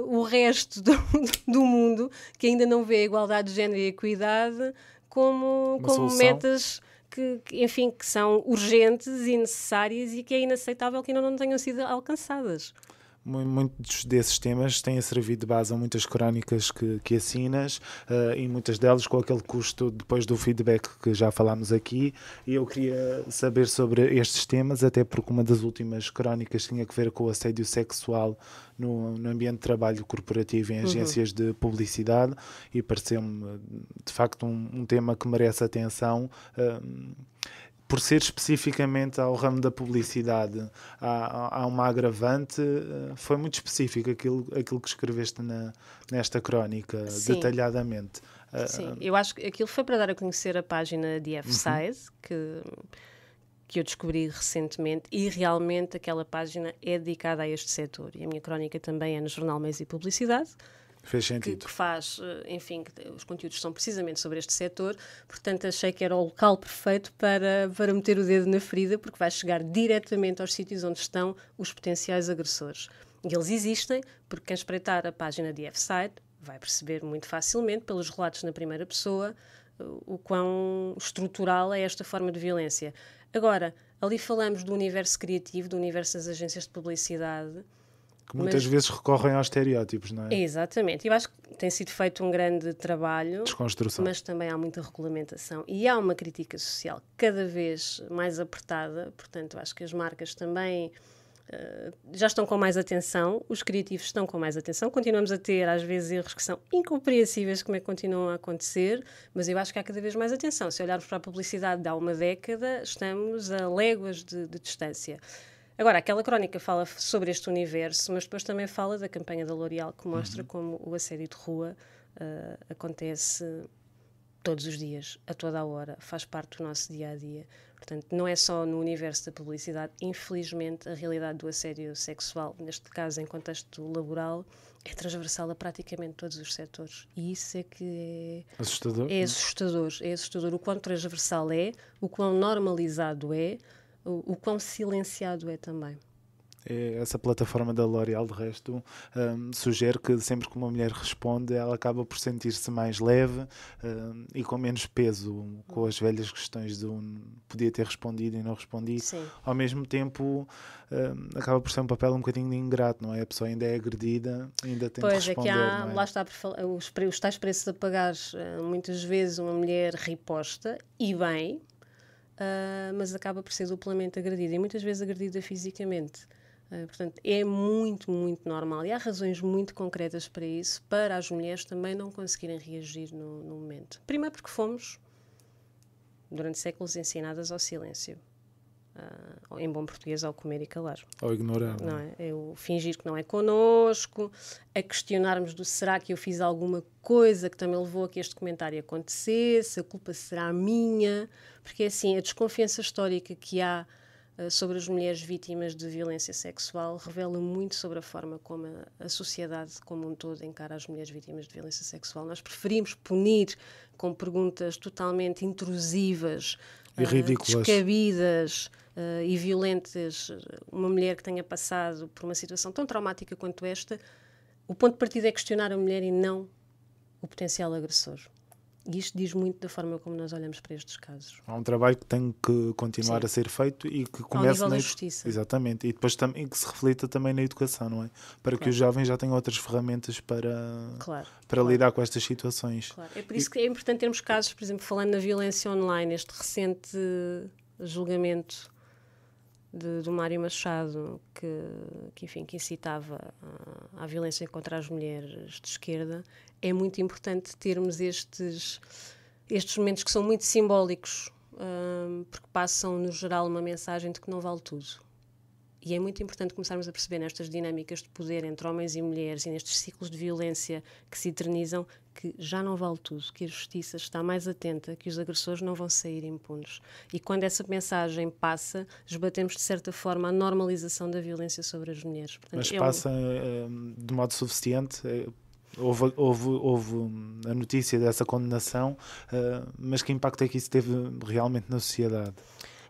o resto do mundo que ainda não vê a igualdade de género e a equidade como metas enfim, que são urgentes e necessárias e que é inaceitável que ainda não tenham sido alcançadas. Muitos desses temas têm servido de base a muitas crónicas que assinas e muitas delas com aquele custo depois do feedback que já falámos aqui, e eu queria saber sobre estes temas, até porque uma das últimas crónicas tinha que ver com o assédio sexual no ambiente de trabalho corporativo em agências de publicidade, e pareceu-me de facto um tema que merece atenção. Por ser especificamente ao ramo da publicidade, há uma agravante. Foi muito específico aquilo que escreveste nesta crónica, detalhadamente. Sim, eu acho que aquilo foi para dar a conhecer a página de F-Size, que eu descobri recentemente, e realmente aquela página é dedicada a este setor. E a minha crónica também é no jornal Meios e Publicidade. Fez sentido. Que faz, enfim, os conteúdos são precisamente sobre este setor, portanto achei que era o local perfeito para meter o dedo na ferida, porque vai chegar diretamente aos sítios onde estão os potenciais agressores. E eles existem, porque quem espreitar a página de F-Side vai perceber muito facilmente, pelos relatos na primeira pessoa, o quão estrutural é esta forma de violência. Agora, ali falamos do universo criativo, do universo das agências de publicidade, que muitas vezes recorrem aos estereótipos, não é? Exatamente. Eu acho que tem sido feito um grande trabalho, desconstrução, mas também há muita regulamentação e há uma crítica social cada vez mais apertada. Portanto, acho que as marcas também já estão com mais atenção, os criativos estão com mais atenção. Continuamos a ter, às vezes, erros que são incompreensíveis como é que continuam a acontecer, mas eu acho que há cada vez mais atenção. Se olharmos para a publicidade de há uma década, estamos a léguas de distância. Agora, aquela crónica fala sobre este universo, mas depois também fala da campanha da L'Oréal, que mostra como o assédio de rua acontece todos os dias, a toda a hora, faz parte do nosso dia-a-dia. Portanto, não é só no universo da publicidade. Infelizmente, a realidade do assédio sexual, neste caso em contexto laboral, é transversal a praticamente todos os setores. E isso é que é assustador. É assustador. É assustador o quão transversal é, o quão normalizado é, o quão silenciado é também. Essa plataforma da L'Oréal, de resto, sugere que sempre que uma mulher responde, ela acaba por sentir-se mais leve e com menos peso, com as velhas questões de podia ter respondido e não respondi. Sim. Ao mesmo tempo, acaba por ser um papel um bocadinho ingrato, não é? A pessoa ainda é agredida, ainda tem de responder. Pois, é que há, não é? lá está, os tais preços a pagar, muitas vezes uma mulher riposta, e bem, mas acaba por ser duplamente agredida, e muitas vezes agredida fisicamente. Portanto, é muito, muito normal. E há razões muito concretas para isso, para as mulheres também não conseguirem reagir no momento. Primeiro porque fomos, durante séculos, ensinadas ao silêncio. Em bom português, ao comer e calar. Ou ignorar. Não é? É o fingir que não é connosco, a questionarmos do será que eu fiz alguma coisa que também levou a que este comentário acontecesse, a culpa será minha, porque assim, a desconfiança histórica que há sobre as mulheres vítimas de violência sexual revela muito sobre a forma como a sociedade como um todo encara as mulheres vítimas de violência sexual. Nós preferimos punir com perguntas totalmente intrusivas e ridículas, descabidas e violentas uma mulher que tenha passado por uma situação tão traumática quanto esta. O ponto de partida é questionar a mulher e não o potencial agressor. E isto diz muito da forma como nós olhamos para estes casos. Há um trabalho que tem que continuar Sim. a ser feito e que ao comece nível da justiça. Exatamente. E depois também que se reflita também na educação, não é? Para que os jovens já tenham outras ferramentas para lidar com estas situações. Claro. É por isso que é importante termos casos, por exemplo, falando na violência online, este recente julgamento do Mário Machado, que incitava à violência contra as mulheres de esquerda. É muito importante termos estes estes momentos que são muito simbólicos, porque passam, no geral, uma mensagem de que não vale tudo. E é muito importante começarmos a perceber nestas dinâmicas de poder entre homens e mulheres e nestes ciclos de violência que se eternizam, que já não vale tudo, que a justiça está mais atenta, que os agressores não vão sair impunes. E quando essa mensagem passa, esbatemos de certa forma a normalização da violência sobre as mulheres. Portanto, Mas passa de modo suficiente? Houve a notícia dessa condenação, mas que impacto é que isso teve realmente na sociedade?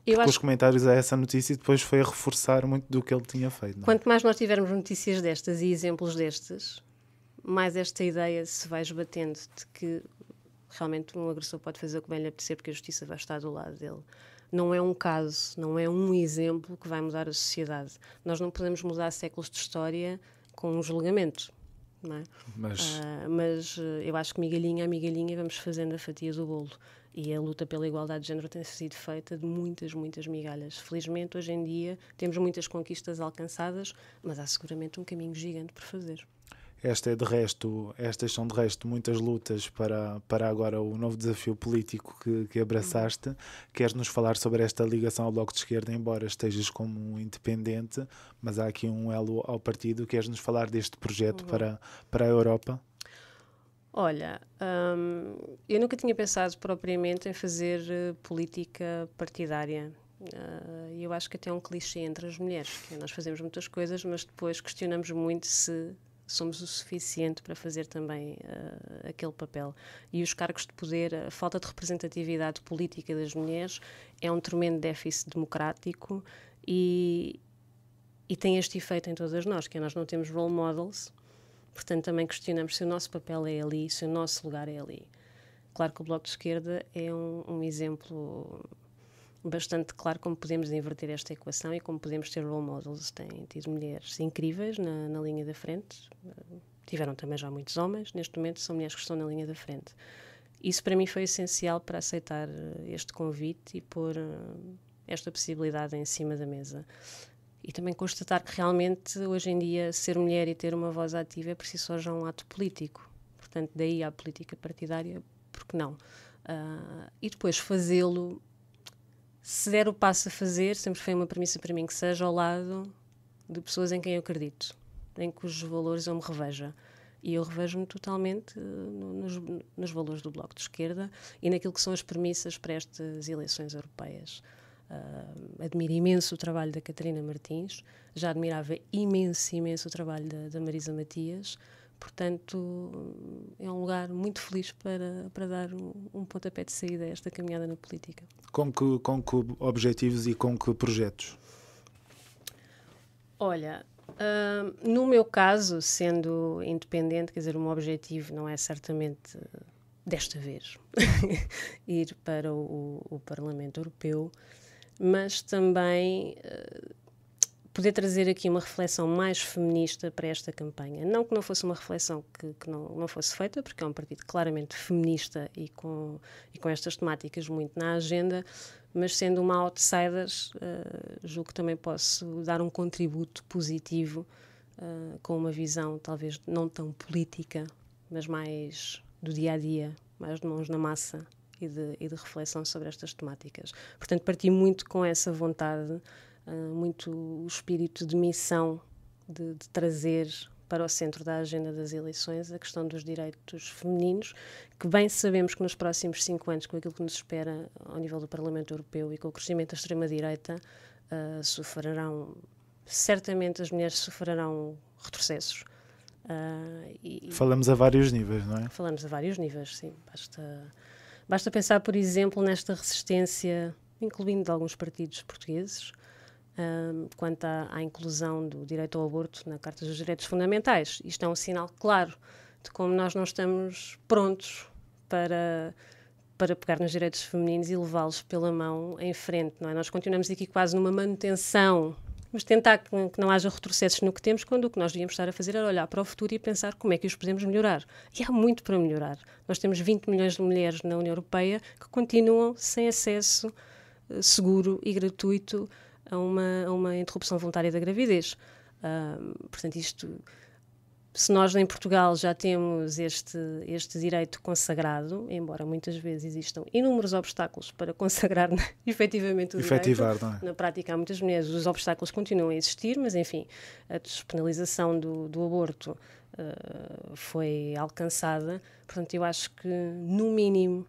Porque os comentários a essa notícia depois foi a reforçar muito do que ele tinha feito. Não é? Quanto mais nós tivermos notícias destas e exemplos destes, mais esta ideia se vai esbatendo de que realmente um agressor pode fazer o que bem lhe apetecer porque a justiça vai estar do lado dele. Não é um caso, não é um exemplo que vai mudar a sociedade. Nós não podemos mudar séculos de história com um julgamento. Não é? Mas eu acho que migalhinha a migalhinha vamos fazendo a fatia do bolo. E a luta pela igualdade de género tem sido feita de muitas, muitas migalhas. Felizmente, hoje em dia, temos muitas conquistas alcançadas, mas há seguramente um caminho gigante por fazer. Estas são de resto muitas lutas para agora o novo desafio político que abraçaste. Queres nos falar sobre esta ligação ao Bloco de Esquerda, embora estejas como um independente, mas há aqui um elo ao partido. Queres nos falar deste projeto para a Europa? Olha, eu nunca tinha pensado propriamente em fazer política partidária. Eu acho que até é um clichê entre as mulheres, que nós fazemos muitas coisas, mas depois questionamos muito se somos o suficiente para fazer também aquele papel. E os cargos de poder, a falta de representatividade política das mulheres é um tremendo déficit democrático e tem este efeito em todas nós, que nós não temos role models. Portanto, também questionamos se o nosso papel é ali, se o nosso lugar é ali. Claro que o Bloco de Esquerda é um exemplo bastante claro como podemos inverter esta equação e como podemos ter role models. Tem tido mulheres incríveis na linha da frente, tiveram também já muitos homens, neste momento são mulheres que estão na linha da frente. Isso para mim foi essencial para aceitar este convite e pôr esta possibilidade em cima da mesa. E também constatar que realmente hoje em dia ser mulher e ter uma voz ativa é por si só já um ato político. Portanto, daí à política partidária, porque não? E depois fazê-lo, se der o passo a fazer, sempre foi uma premissa para mim que seja ao lado de pessoas em quem eu acredito, em cujos valores eu me reveja. E eu revejo-me totalmente nos valores do Bloco de Esquerda e naquilo que são as premissas para estas eleições europeias. Admiro imenso o trabalho da Catarina Martins, já admirava imenso o trabalho da Marisa Matias, portanto é um lugar muito feliz para dar um pontapé de saída a esta caminhada na política. Com que objetivos e com que projetos? Olha, no meu caso, sendo independente, quer dizer, o meu objetivo não é certamente desta vez ir para o Parlamento Europeu, mas também poder trazer aqui uma reflexão mais feminista para esta campanha. Não que não fosse uma reflexão que não fosse feita, porque é um partido claramente feminista e com estas temáticas muito na agenda, mas sendo uma outsider, julgo que também posso dar um contributo positivo com uma visão talvez não tão política, mas mais do dia-a-dia, mais de mãos na massa e de reflexão sobre estas temáticas. Portanto, parti muito com essa vontade, muito o espírito de missão de trazer para o centro da agenda das eleições a questão dos direitos femininos, que bem sabemos que nos próximos 5 anos, com aquilo que nos espera ao nível do Parlamento Europeu e com o crescimento da extrema-direita, certamente as mulheres sofrerão retrocessos. Falamos a vários níveis, não é? Falamos a vários níveis, sim. Basta pensar, por exemplo, nesta resistência, incluindo de alguns partidos portugueses, quanto à inclusão do direito ao aborto na Carta dos Direitos Fundamentais. Isto é um sinal claro de como nós não estamos prontos para pegar nos direitos femininos e levá-los pela mão em frente, não é? Nós continuamos aqui quase numa manutenção, mas tentar que não haja retrocessos no que temos, quando o que nós devíamos estar a fazer era olhar para o futuro e pensar como é que os podemos melhorar. E há muito para melhorar. Nós temos 20 milhões de mulheres na União Europeia que continuam sem acesso seguro e gratuito a uma interrupção voluntária da gravidez. Portanto, isto se nós em Portugal já temos este direito consagrado, embora muitas vezes existam inúmeros obstáculos para consagrar efetivamente o direito, não é? na prática há muitas mulheres, os obstáculos continuam a existir, mas enfim, a despenalização do aborto foi alcançada. Portanto, eu acho que, no mínimo,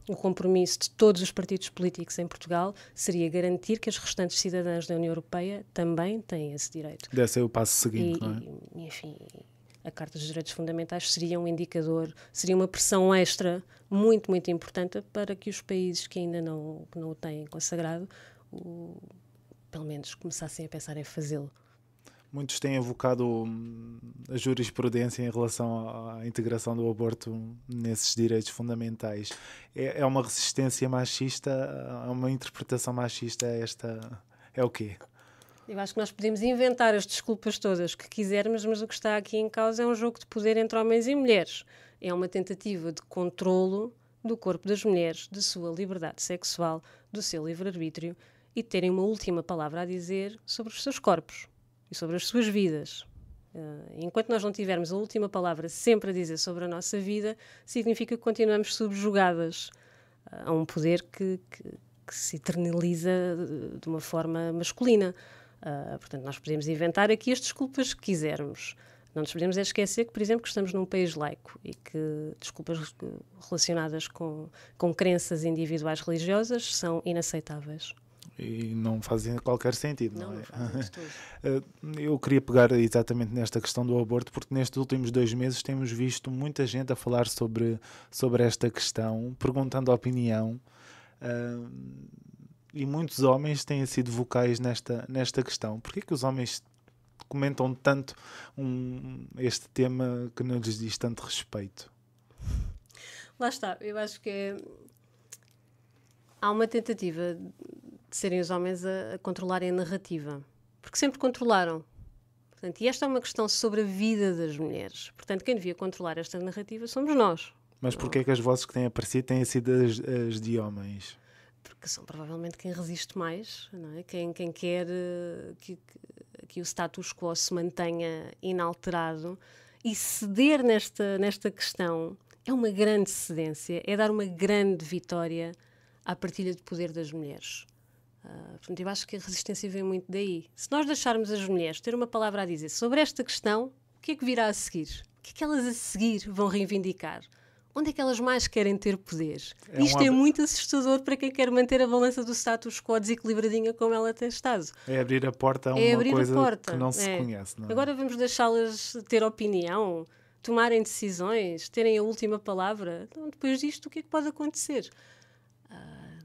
o compromisso de todos os partidos políticos em Portugal seria garantir que as restantes cidadãs da União Europeia também têm esse direito. Deve ser o passo seguinte, não é? E, enfim, a Carta dos Direitos Fundamentais seria um indicador, seria uma pressão extra muito, muito importante para que os países que ainda não o têm consagrado, pelo menos começassem a pensar em fazê-lo. Muitos têm evocado a jurisprudência em relação à integração do aborto nesses direitos fundamentais. É uma resistência machista, é uma interpretação machista esta? É o quê? Eu acho que nós podemos inventar as desculpas todas que quisermos, mas o que está aqui em causa é um jogo de poder entre homens e mulheres. É uma tentativa de controlo do corpo das mulheres, de sua liberdade sexual, do seu livre-arbítrio e terem uma última palavra a dizer sobre os seus corpos e sobre as suas vidas. Enquanto nós não tivermos a última palavra sempre a dizer sobre a nossa vida, significa que continuamos subjugadas a um poder que se eternaliza de uma forma masculina. Portanto, nós podemos inventar aqui as desculpas que quisermos. Não nos podemos esquecer que, por exemplo, que estamos num país laico e que desculpas relacionadas com crenças individuais religiosas são inaceitáveis. E não fazem qualquer sentido, não é? fazem de tudo. Eu queria pegar exatamente nesta questão do aborto, porque nestes últimos 2 meses temos visto muita gente a falar sobre esta questão, perguntando a opinião, e muitos homens têm sido vocais nesta questão. Porquê que os homens comentam tanto este tema que não lhes diz tanto respeito? Lá está, eu acho que há uma tentativa de serem os homens a controlarem a narrativa, porque sempre controlaram. Portanto, e esta é uma questão sobre a vida das mulheres. Portanto, quem devia controlar esta narrativa somos nós. Mas porquê que as vozes que têm aparecido têm sido as de homens? Porque são provavelmente quem resiste mais, não é? Quem quer que o status quo se mantenha inalterado, e ceder nesta questão é uma grande cedência, é dar uma grande vitória à partilha de poder das mulheres. Portanto, eu acho que a resistência vem muito daí. Se nós deixarmos as mulheres ter uma palavra a dizer sobre esta questão, o que é que virá a seguir? O que é que elas a seguir vão reivindicar? Onde é que elas mais querem ter poder? Isto é muito assustador para quem quer manter a balança do status quo desequilibradinha como ela tem estado. É abrir a porta a uma coisa que não se conhece. Não é? Agora vamos deixá-las ter opinião, tomarem decisões, terem a última palavra. Então, depois disto, o que é que pode acontecer?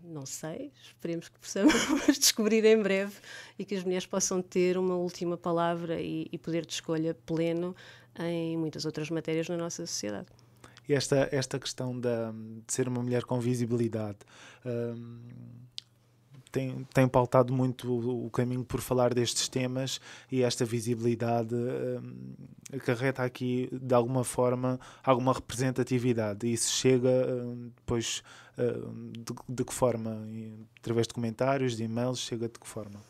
Não sei, esperemos que possamos descobrir em breve e que as mulheres possam ter uma última palavra e poder de escolha pleno em muitas outras matérias na nossa sociedade. E esta questão de ser uma mulher com visibilidade tem pautado muito o caminho por falar destes temas, e esta visibilidade acarreta aqui de alguma forma alguma representatividade, e isso chega depois de que forma? Através de comentários, de e-mails, chega de que forma?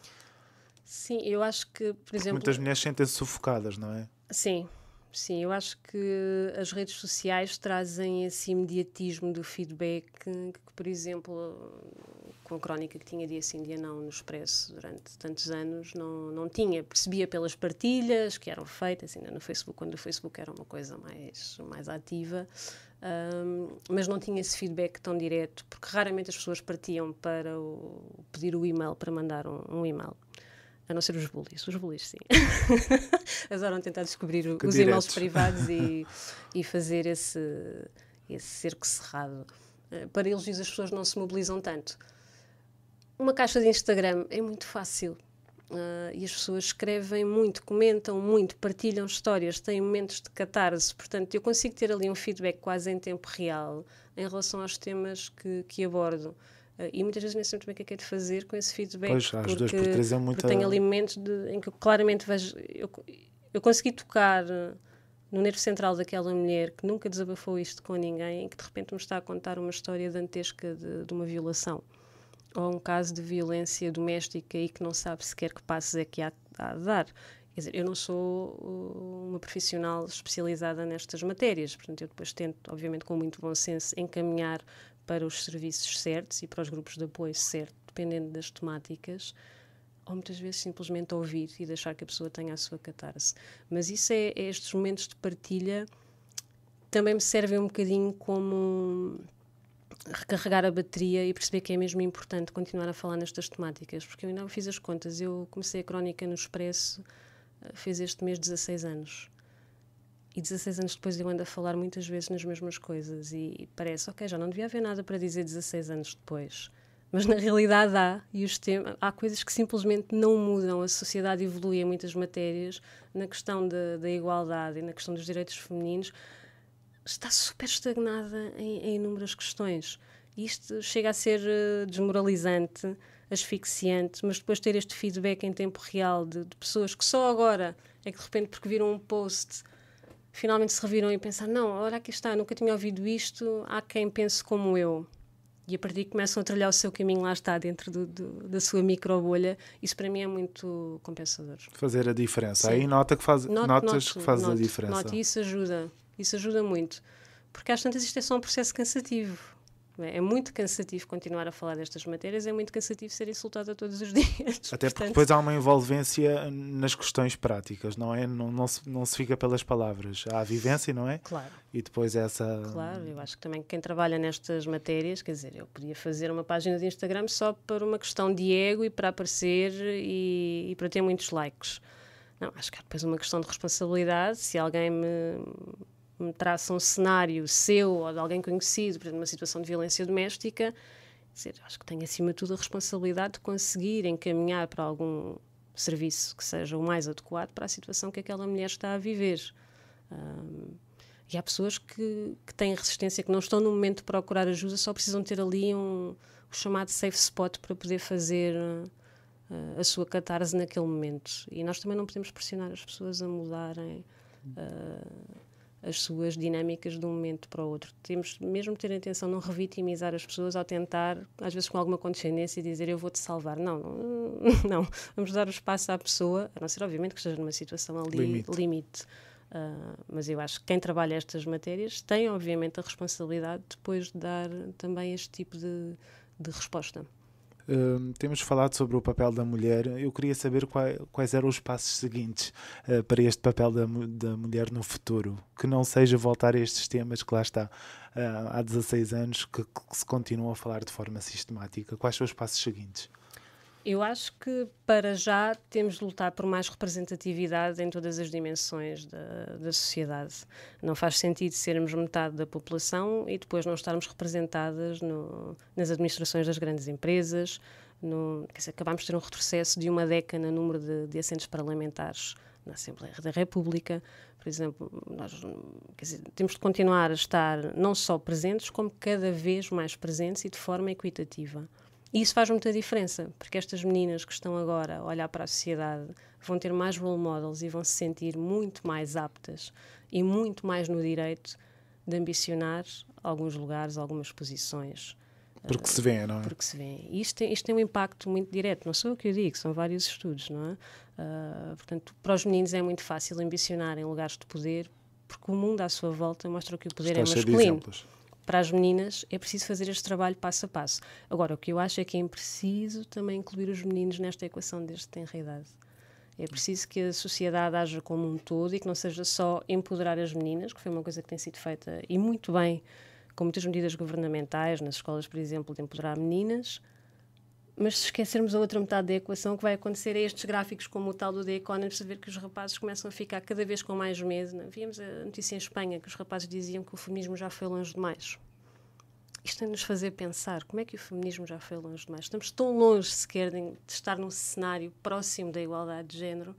Sim, eu acho que, por exemplo... Muitas mulheres sentem-se sufocadas, não é? Sim, eu acho que as redes sociais trazem esse imediatismo do feedback que, por exemplo, com a crónica que tinha dia sim, dia não no Expresso durante tantos anos, não tinha. Percebia pelas partilhas que eram feitas ainda no Facebook, quando o Facebook era uma coisa mais ativa, mas não tinha esse feedback tão direto, porque raramente as pessoas partiam para pedir o e-mail, para mandar um e-mail. A não ser os bullies, sim. Adoram tentar descobrir os e-mails privados e fazer esse cerco cerrado. Para eles, as pessoas não se mobilizam tanto. Uma caixa de Instagram é muito fácil. E as pessoas escrevem muito, comentam muito, partilham histórias, têm momentos de catarse. Portanto, eu consigo ter ali um feedback quase em tempo real em relação aos temas que abordo. E muitas vezes nem sei muito bem o que é de fazer com esse feedback. Pois, às 2x3 é muito... Porque tenho ali momentos em que eu claramente vejo... Eu consegui tocar no nervo central daquela mulher que nunca desabafou isto com ninguém, e que de repente me está a contar uma história dantesca de uma violação. Ou um caso de violência doméstica e que não sabe sequer que passos é que há a dar. Quer dizer, eu não sou uma profissional especializada nestas matérias, portanto, eu depois tento, obviamente, com muito bom senso, encaminhar para os serviços certos e para os grupos de apoio certo, dependendo das temáticas, ou muitas vezes simplesmente ouvir e deixar que a pessoa tenha a sua catarse. Mas isso estes momentos de partilha também me servem um bocadinho como recarregar a bateria e perceber que é mesmo importante continuar a falar nestas temáticas, porque eu ainda fiz as contas, eu comecei a crónica no Expresso, fez este mês 16 anos. E 16 anos depois eu ando a falar muitas vezes nas mesmas coisas e parece, ok, já não devia haver nada para dizer 16 anos depois. Mas na realidade há coisas que simplesmente não mudam. A sociedade evolui em muitas matérias. Na questão da igualdade e na questão dos direitos femininos, está super estagnada em inúmeras questões. Isto chega a ser desmoralizante, asfixiante, mas depois ter este feedback em tempo real de pessoas que só agora é que de repente, porque viram um post, finalmente se reviram e pensaram, não, olha aqui está, nunca tinha ouvido isto, há quem pense como eu. E a partir que começam a trilhar o seu caminho, lá está, dentro da sua microbolha, isso para mim é muito compensador. Fazer a diferença. Sim. Aí notas que fazes a diferença. Note, e isso ajuda muito. Porque às tantas isto é só um processo cansativo. É muito cansativo continuar a falar destas matérias, é muito cansativo ser insultada todos os dias. Até porque depois há uma envolvência nas questões práticas, não é? Não se fica pelas palavras. Há a vivência, não é? Claro. E depois essa... Claro, eu acho que também quem trabalha nestas matérias, quer dizer, eu podia fazer uma página de Instagram só por uma questão de ego e para aparecer e para ter muitos likes. Não, acho que há depois uma questão de responsabilidade. Se alguém me traça um cenário seu ou de alguém conhecido, por exemplo, numa situação de violência doméstica, dizer, acho que tenho acima de tudo a responsabilidade de conseguir encaminhar para algum serviço que seja o mais adequado para a situação que aquela mulher está a viver. E há pessoas que têm resistência, que não estão no momento de procurar ajuda, só precisam ter ali o chamado safe spot para poder fazer a sua catarse naquele momento. E nós também não podemos pressionar as pessoas a mudarem as suas dinâmicas de um momento para o outro. Temos mesmo de ter a intenção de não revitimizar as pessoas ao tentar, às vezes com alguma condescendência, dizer eu vou-te salvar. Não. Vamos dar o espaço à pessoa, a não ser obviamente que esteja numa situação ali limite. Mas eu acho que quem trabalha estas matérias tem obviamente a responsabilidade depois de dar também este tipo de resposta. Temos falado sobre o papel da mulher. Eu queria saber quais eram os passos seguintes para este papel da mulher no futuro, que não seja voltar a estes temas que lá está há 16 anos que se continuam a falar de forma sistemática. Quais são os passos seguintes? Eu acho que para já temos de lutar por mais representatividade em todas as dimensões da sociedade. Não faz sentido sermos metade da população e depois não estarmos representadas nas administrações das grandes empresas. Quer dizer, acabamos de ter um retrocesso de uma década no número de assentos parlamentares na Assembleia da República. Por exemplo, temos de continuar a estar não só presentes, como cada vez mais presentes e de forma equitativa. E isso faz muita diferença, porque estas meninas que estão agora a olhar para a sociedade vão ter mais role models e vão se sentir muito mais aptas e muito mais no direito de ambicionar alguns lugares, algumas posições. Porque se vê, não é? Porque se vê. E isto tem um impacto muito direto, não sou eu que eu digo, são vários estudos, não é? Portanto, para os meninos é muito fácil ambicionar em lugares de poder, porque o mundo à sua volta mostra que o poder é masculino. Para as meninas é preciso fazer este trabalho passo a passo. Agora, o que eu acho é que é preciso também incluir os meninos nesta equação desde que têm idade. É preciso que a sociedade haja como um todo e que não seja só empoderar as meninas, que foi uma coisa que tem sido feita e muito bem, com muitas medidas governamentais, nas escolas, por exemplo, de empoderar meninas, mas se esquecermos a outra metade da equação, o que vai acontecer é estes gráficos como o tal do The Economist, ver que os rapazes começam a ficar cada vez com mais medo. Víamos a notícia em Espanha que os rapazes diziam que o feminismo já foi longe demais. Isto tem de nos fazer pensar, como é que o feminismo já foi longe demais? Estamos tão longe sequer de estar num cenário próximo da igualdade de género,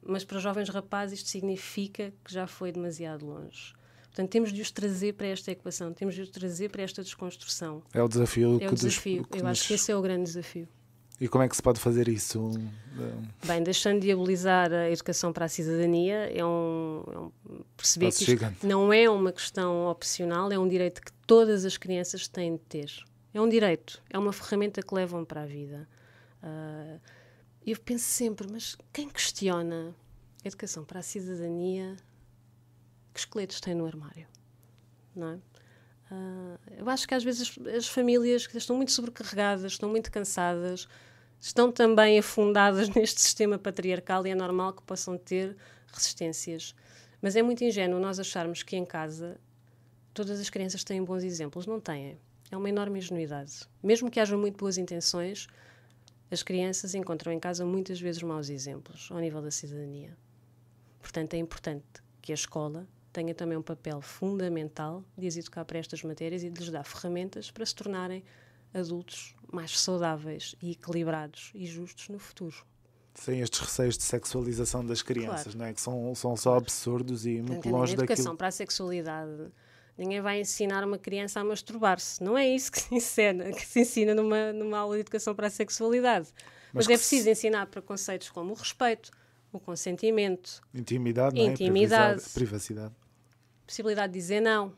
mas para os jovens rapazes isto significa que já foi demasiado longe. Portanto, temos de os trazer para esta equação, temos de os trazer para esta desconstrução. É o desafio. Eu acho que esse é o grande desafio. E como é que se pode fazer isso? Bem, deixando de diabolizar a educação para a cidadania, perceber que isto não é uma questão opcional, é um direito que todas as crianças têm de ter. É um direito, é uma ferramenta que levam para a vida. Eu penso sempre, mas quem questiona Educação para a cidadania, que esqueletos tem no armário, não é? Eu acho que às vezes as famílias que estão muito sobrecarregadas, estão muito cansadas, estão também afundadas neste sistema patriarcal e é normal que possam ter resistências. Mas é muito ingênuo nós acharmos que em casa todas as crianças têm bons exemplos. Não têm. É uma enorme ingenuidade. Mesmo que haja muito boas intenções, as crianças encontram em casa muitas vezes maus exemplos ao nível da cidadania. Portanto, é importante que a escola tenha também um papel fundamental de as educar para estas matérias e de lhes dar ferramentas para se tornarem adultos mais saudáveis e equilibrados e justos no futuro. Sem estes receios de sexualização das crianças, Claro. não é? Que são só absurdos e muito Portanto, longe a educação daquilo. para a sexualidade, ninguém vai ensinar uma criança a masturbar-se. Não é isso que se ensina numa aula de educação para a sexualidade. Mas que é preciso ensinar para conceitos como o respeito, o consentimento, Intimidade, não é? Intimidade. Privacidade. possibilidade de dizer não.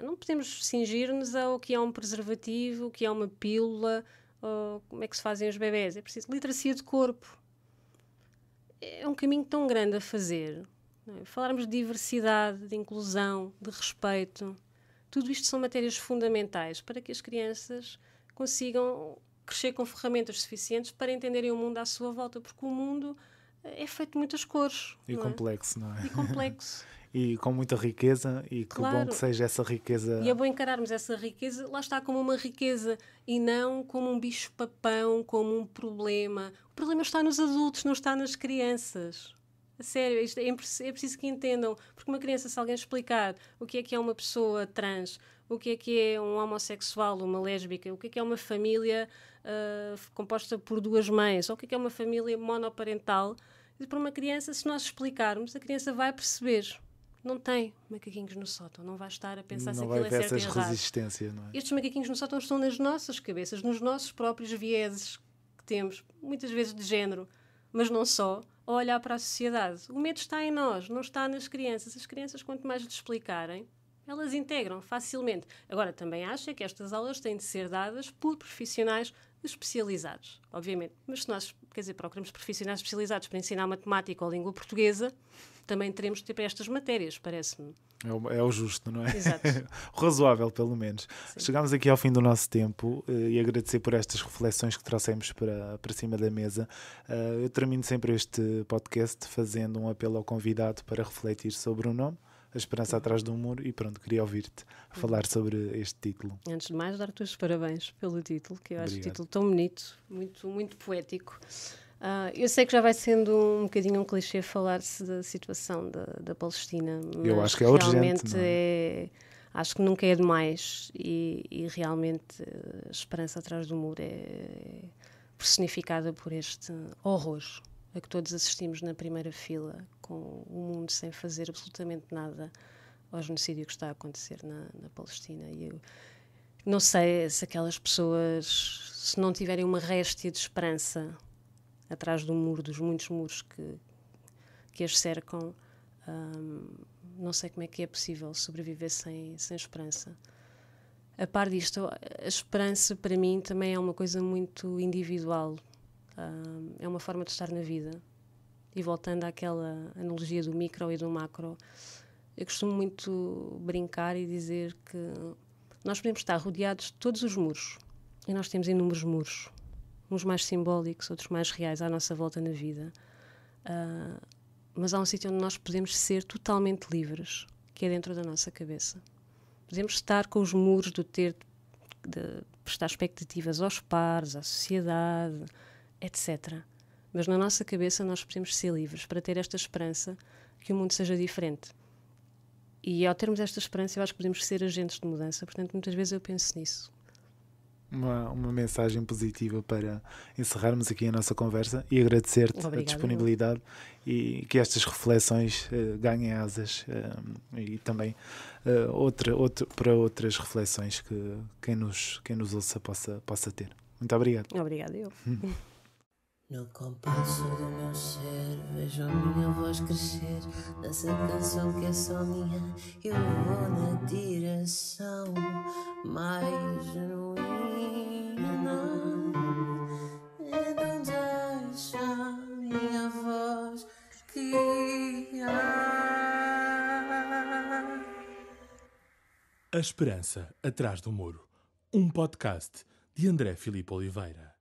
Não podemos cingir-nos ao que é um preservativo, o que é uma pílula, ou como é que se fazem os bebés. É preciso literacia de corpo. É um caminho tão grande a fazer. Não é? Falarmos de diversidade, de inclusão, de respeito. Tudo isto são matérias fundamentais para que as crianças consigam crescer com ferramentas suficientes para entenderem o mundo à sua volta, porque o mundo é feito de muitas cores. E não é? complexo, não é? E complexo. E com muita riqueza, e que Claro. bom que seja essa riqueza. E é bom encararmos essa riqueza, lá está, como uma riqueza e não como um bicho-papão, como um problema. O problema está nos adultos, não está nas crianças. A sério, isto é preciso que entendam. Porque uma criança, se alguém explicar o que é uma pessoa trans, o que é um homossexual, uma lésbica, o que é uma família composta por duas mães, ou o que é uma família monoparental, para uma criança, se nós explicarmos, a criança vai perceber. Não tem macaquinhos no sótão, não vai estar a pensar se Não aquilo vai é ver certo e essas errado. resistências, não é? Estes macaquinhos no sótão estão nas nossas cabeças, nos nossos próprios vieses que temos, muitas vezes de género, mas não só, a olhar para a sociedade. O medo está em nós, não está nas crianças. As crianças, quanto mais lhes explicarem, elas integram facilmente. Agora, também acho que estas aulas têm de ser dadas por profissionais especializados, obviamente. Mas se nós, procuramos profissionais especializados para ensinar matemática ou língua portuguesa, também teremos de ter para estas matérias, parece-me. É o justo, não é? Exato. O razoável, pelo menos. Sim. Chegamos aqui ao fim do nosso tempo e agradecer por estas reflexões que trouxemos para cima da mesa. Eu termino sempre este podcast fazendo um apelo ao convidado para refletir sobre o nome, A Esperança Atrás do Muro, e pronto, queria ouvir-te falar sobre este título. Antes de mais, dar-te os parabéns pelo título, que eu acho o Obrigado. título tão bonito, muito, muito poético. Eu sei que já vai sendo um bocadinho um clichê falar-se da situação da Palestina, mas Eu acho que é urgente, realmente não é? acho que nunca é demais e realmente a esperança atrás do muro é personificada por este horror a que todos assistimos na primeira fila, com o mundo sem fazer absolutamente nada ao genocídio que está a acontecer na Palestina. E eu não sei se aquelas pessoas, se não tiverem uma réstia de esperança atrás do muro, dos muitos muros que as cercam, não sei como é que é possível sobreviver sem esperança. A par disto, a esperança para mim também é uma coisa muito individual, é uma forma de estar na vida. E voltando àquela analogia do micro e do macro, eu costumo muito brincar e dizer que nós podemos estar rodeados de todos os muros, e nós temos inúmeros muros, uns mais simbólicos, outros mais reais à nossa volta na vida, mas há um sítio onde nós podemos ser totalmente livres, que é dentro da nossa cabeça. Podemos estar com os muros de prestar expectativas aos pares, à sociedade, etc. Mas na nossa cabeça nós podemos ser livres para ter esta esperança que o mundo seja diferente. E ao termos esta esperança eu acho que podemos ser agentes de mudança, portanto muitas vezes eu penso nisso. Uma mensagem positiva para encerrarmos aqui a nossa conversa e agradecer-te a Obrigada, disponibilidade e que estas reflexões ganhem asas e também para outras reflexões que quem nos ouça possa ter. Muito obrigado. Obrigada, eu. No compasso do meu ser, vejo a minha voz crescer nessa canção que é só minha. Eu vou na direção mais genuína. Então deixa a minha voz que A Esperança Atrás do Muro, um podcast de André Filipe Oliveira.